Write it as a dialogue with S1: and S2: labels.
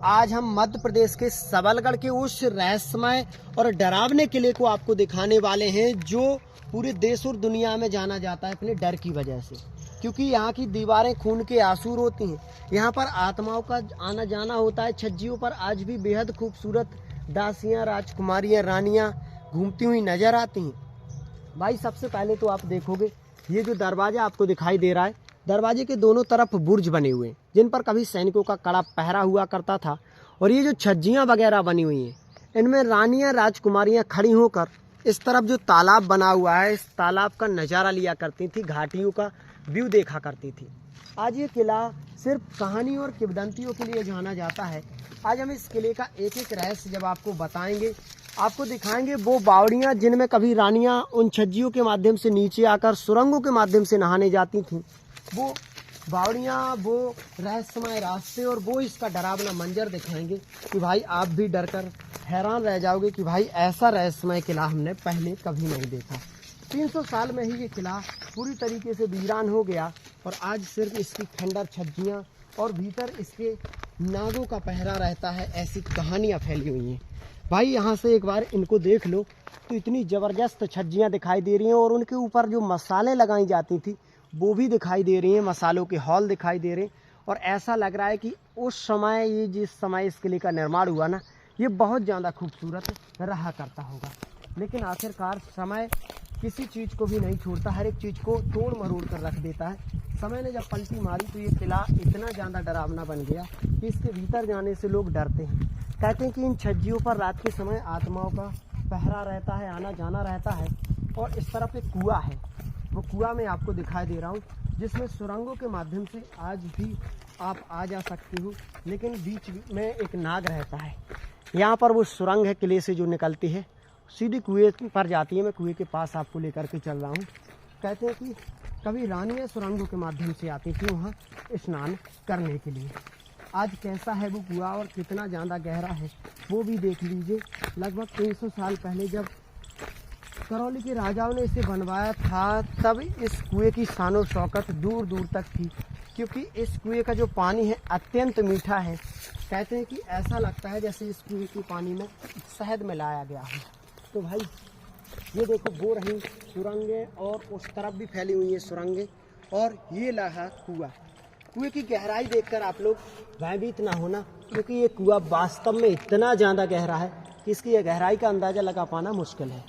S1: आज हम मध्य प्रदेश के सबलगढ़ के उस रहस्यमय और डरावने किले को आपको दिखाने वाले हैं जो पूरे देश और दुनिया में जाना जाता है अपने डर की वजह से। क्योंकि यहाँ की दीवारें खून के आंसू होती हैं, यहाँ पर आत्माओं का आना जाना होता है। छज्जियों पर आज भी बेहद खूबसूरत दासियाँ, राजकुमारियाँ, रानियाँ घूमती हुई नजर आती हैं। भाई सबसे पहले तो आप देखोगे ये जो दरवाजा आपको दिखाई दे रहा है, दरवाजे के दोनों तरफ बुर्ज बने हुए हैं जिन पर कभी सैनिकों का कड़ा पहरा हुआ करता था। और ये जो छज्जियाँ वगैरह बनी हुई हैं, इनमें रानियाँ, राजकुमारियाँ खड़ी होकर इस तरफ जो तालाब बना हुआ है, इस तालाब का नज़ारा लिया करती थी, घाटियों का व्यू देखा करती थी। आज ये किला सिर्फ कहानी और किंवदंतियों के लिए जाना जाता है। आज हम इस किले का एक एक रहस्य जब आपको बताएंगे, आपको दिखाएंगे वो बावड़ियाँ जिनमें कभी रानियाँ उन छज्जियों के माध्यम से नीचे आकर सुरंगों के माध्यम से नहाने जाती थीं। वो बावड़ियाँ, वो रहस्यमय रास्ते और वो इसका डरावना मंजर दिखाएंगे कि भाई आप भी डरकर हैरान रह जाओगे कि भाई ऐसा रहस्यमय किला हमने पहले कभी नहीं देखा। 300 साल में ही ये किला पूरी तरीके से वीरान हो गया और आज सिर्फ इसकी खंडर छज्जियाँ और भीतर इसके नागों का पहरा रहता है। ऐसी कहानियाँ फैली हुई हैं। भाई यहाँ से एक बार इनको देख लो तो इतनी ज़बरदस्त छज्जियाँ दिखाई दे रही हैं और उनके ऊपर जो मसाले लगाई जाती थी वो भी दिखाई दे रही हैं, मसालों के हॉल दिखाई दे रहे हैं। और ऐसा लग रहा है कि उस समय, ये जिस समय इस किले का निर्माण हुआ ना, ये बहुत ज़्यादा खूबसूरत रहा करता होगा। लेकिन आखिरकार समय किसी चीज़ को भी नहीं छोड़ता, हर एक चीज़ को तोड़ मरोड़ कर रख देता है। समय ने जब पलटी मारी तो ये किला इतना ज़्यादा डरावना बन गया कि इसके भीतर जाने से लोग डरते हैं। कहते हैं कि इन छज्जियों पर रात के समय आत्माओं का पहरा रहता है, आना जाना रहता है। और इस तरफ एक कुआं है, वो कुआं मैं आपको दिखाई दे रहा हूँ जिसमें सुरंगों के माध्यम से आज भी आप आ जा सकते हो। लेकिन बीच में एक नाग रहता है। यहाँ पर वो सुरंग है किले से जो निकलती है, सीधी कुएं पर जाती है। मैं कुएं के पास आपको लेकर के चल रहा हूँ। कहते हैं कि कभी रानियाँ सुरंगों के माध्यम से आती थी वहाँ स्नान करने के लिए। आज कैसा है वो कुआं और कितना ज़्यादा गहरा है वो भी देख लीजिए। लगभग 300 साल पहले जब करौली के राजाओं ने इसे बनवाया था तब इस कुएं की शान और शौकत दूर दूर तक थी, क्योंकि इस कुएं का जो पानी है अत्यंत मीठा है। कहते हैं कि ऐसा लगता है जैसे इस कुएं के पानी में शहद मिलाया गया है। तो भाई ये देखो वो रही सुरंगें और उस तरफ भी फैली हुई है सुरंगें और ये रहा कुआं। कुएं की गहराई देखकर आप लोग भयभीत ना होना, क्योंकि ये कुआं वास्तव में इतना ज़्यादा गहरा है कि इसकी गहराई का अंदाज़ा लगा पाना मुश्किल है।